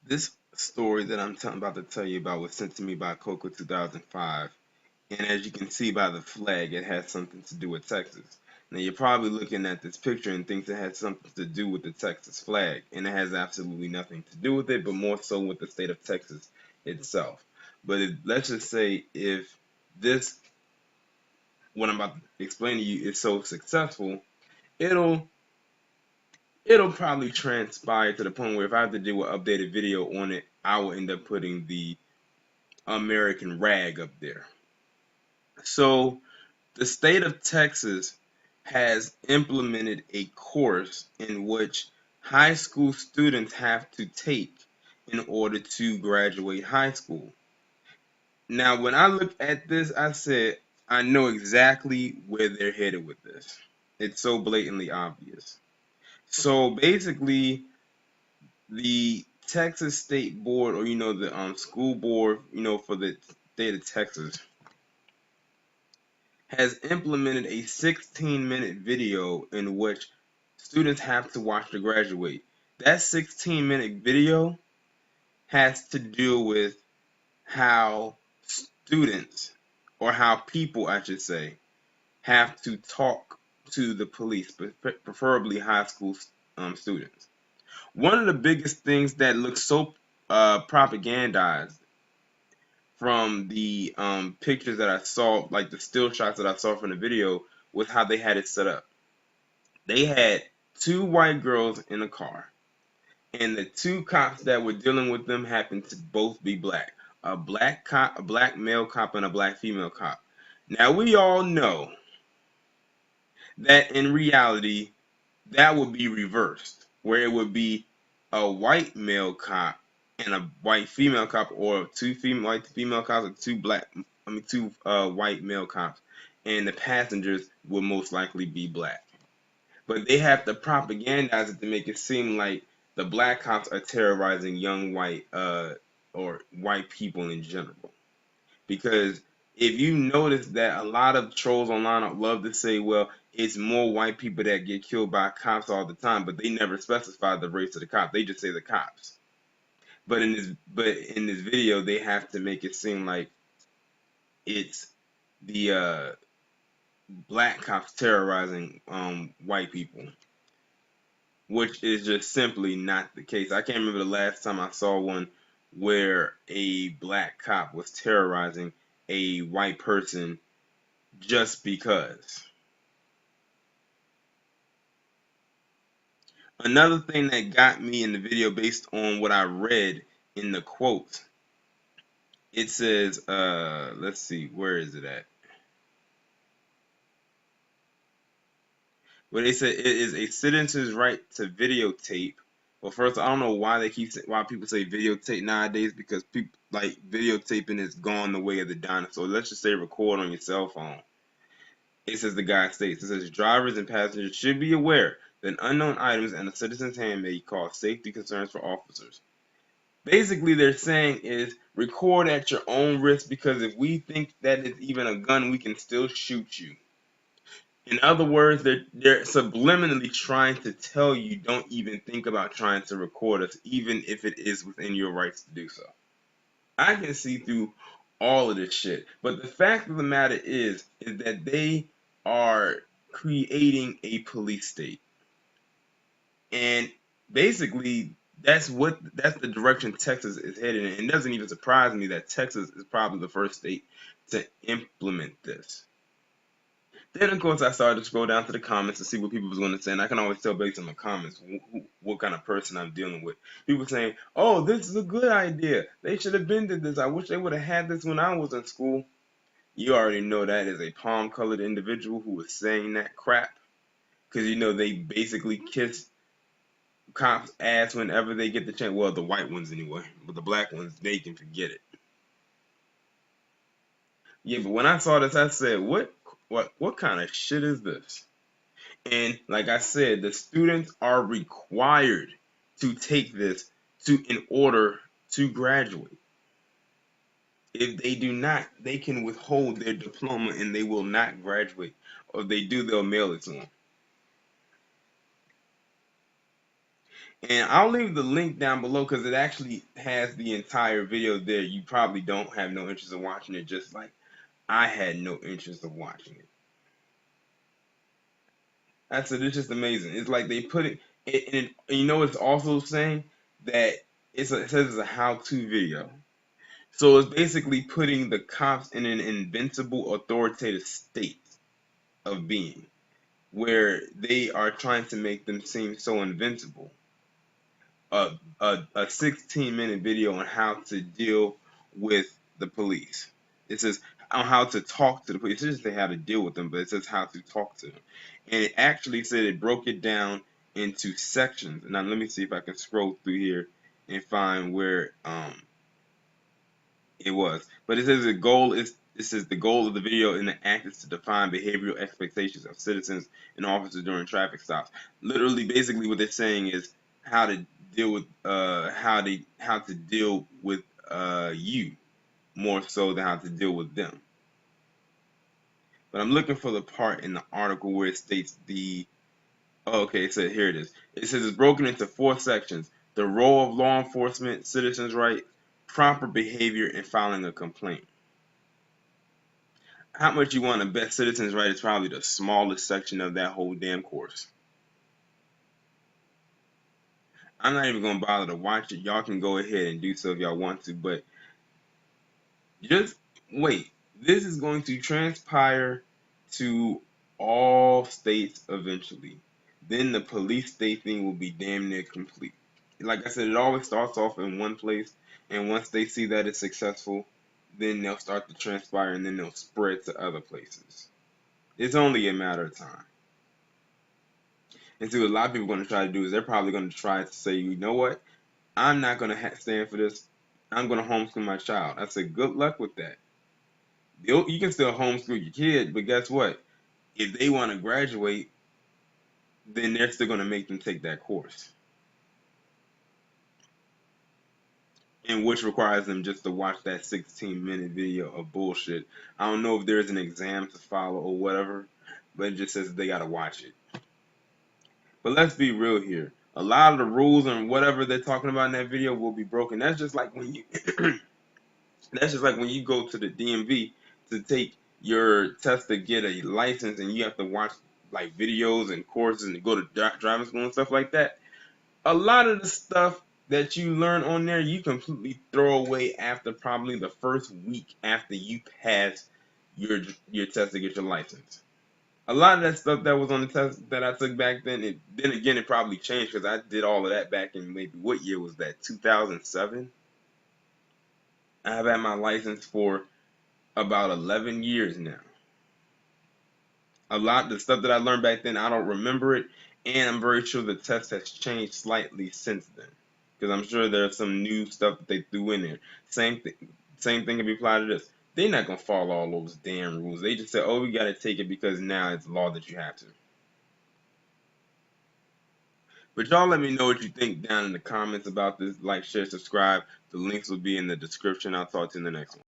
This story that about to tell you about was sent to me by Coco 2005, and as you can see by the flag, it has something to do with Texas. Now you're probably looking at this picture and thinks it has something to do with the Texas flag, and it has absolutely nothing to do with it, but more so with the state of Texas itself. Let's just say if this, what I'm about to explain to you, is so successful, it'll it'll probably transpire to the point where if I have to do an updated video on it, I will end up putting the American rag up there. So the state of Texas has implemented a course in which high school students have to take in order to graduate high school. Now, when I look at this, I said, I know exactly where they're headed with this. It's so blatantly obvious. So basically, the Texas State Board, or the school board, for the state of Texas, has implemented a 16-minute video in which students have to watch to graduate. That 16-minute video has to do with how students, or how people, I should say, have to talk to the police, preferably high school students. One of the biggest things that looks so propagandized from the pictures that I saw, like the still shots that I saw from the video, was how they had it set up. They had two white girls in a car, and the two cops that were dealing with them happened to both be black. A black cop, a black male cop, and a black female cop. Now we all know that in reality, that would be reversed, where it would be a white male cop and a white female cop, or white female cops, or two white male cops, and the passengers would most likely be black. But they have to propagandize it to make it seem like the black cops are terrorizing young white or white people in general. Because if you notice that a lot of trolls online love to say, well, it's more white people that get killed by cops all the time, but they never specify the race of the cop. They just say the cops. But in this video, they have to make it seem like it's the black cops terrorizing white people, which is just simply not the case. I can't remember the last time I saw one where a black cop was terrorizing a white person just because. Another thing that got me in the video, based on what I read in the quote, it says, let's see, where is it at? Where they said it is a citizen's right to videotape. Well, first, I don't know why people say videotape nowadays, because people like videotaping is gone the way of the dinosaur. Let's just say record on your cell phone. It says, the guy states, it says drivers and passengers should be aware that unknown items in a citizen's hand may cause safety concerns for officers. Basically, they're saying is record at your own risk, because if we think that it's even a gun, we can still shoot you. In other words, they're subliminally trying to tell you, don't even think about trying to record us, even if it is within your rights to do so. I can see through all of this shit, but the fact of the matter is that they are creating a police state, and basically that's the direction Texas is headed in. It doesn't even surprise me that Texas is probably the first state to implement this. Then, of course, I started to scroll down to the comments to see what people was going to say, and I can always tell based on the comments what kind of person I'm dealing with. People saying, "Oh, this is a good idea. They should have been did this. I wish they would have had this when I was in school." You already know that is a palm-colored individual who is saying that crap, because they basically kiss cops' ass whenever they get the chance. Well, the white ones anyway, but the black ones, they can forget it. Yeah, but when I saw this, I said, what kind of shit is this?" And like I said, the students are required to take this in order to graduate. If they do not, they can withhold their diploma and they will not graduate. Or if they do, they'll mail it to them. And I'll leave the link down below because it actually has the entire video there. You probably don't have no interest in watching it, just like I had no interest in watching it. That's it. It's just amazing. It's like they put and you know it's also saying that it says it's a how-to video. So it's basically putting the cops in an invincible authoritative state of being where they are trying to make them seem so invincible. A 16-minute video on how to deal with the police. It says on how to talk to the police. It doesn't say how to deal with them, but it says how to talk to them. And it actually said it broke it down into sections. Now let me see if I can scroll through here and find where it was. But it says the goal is this is the goal of the video in the act is to define behavioral expectations of citizens and officers during traffic stops. Literally, basically, what they're saying is how to deal with how to deal with you more so than how to deal with them. But I'm looking for the part in the article where it states the okay, so here it is. It says it's broken into 4 sections: the role of law enforcement, citizens' rights, proper behavior, and filing a complaint. How much you want to bet citizens' right is probably the smallest section of that whole damn course. I'm not even going to bother to watch it. Y'all can go ahead and do so if y'all want to, but just wait. This is going to transpire to all states eventually. Then the police state thing will be damn near complete. Like I said, it always starts off in one place, and once they see that it's successful, then they'll start to transpire and then they'll spread to other places. It's only a matter of time. And see, what a lot of people are going to try to do is they're probably going to try to say, you know what? I'm not going to stand for this. I'm going to homeschool my child. I said, good luck with that. You can still homeschool your kid, but guess what? If they want to graduate, then they're still going to make them take that course, and which requires them just to watch that 16-minute video of bullshit. I don't know if there's an exam to follow or whatever, but it just says they got to watch it. But let's be real here. A lot of the rules and whatever they're talking about in that video will be broken. That's just like when you that's just like when you go to the DMV to take your test to get a license and you have to watch like videos and courses and go to driving school and stuff like that. A lot of the stuff that you learn on there you completely throw away after probably the first week after you pass your test to get your license. A lot of that stuff that was on the test that I took back then, then again, it probably changed because I did all of that back in maybe, what year was that? 2007? I've had my license for about 11 years now. A lot of the stuff that I learned back then, I don't remember it, and I'm very sure the test has changed slightly since then because I'm sure there's some new stuff that they threw in there. Same thing can be applied to this. They're not gonna follow all those damn rules. They just say, "Oh, we gotta take it because now it's law that you have to." But y'all let me know what you think down in the comments about this. Like, share, subscribe. The links will be in the description. I'll talk to you in the next one.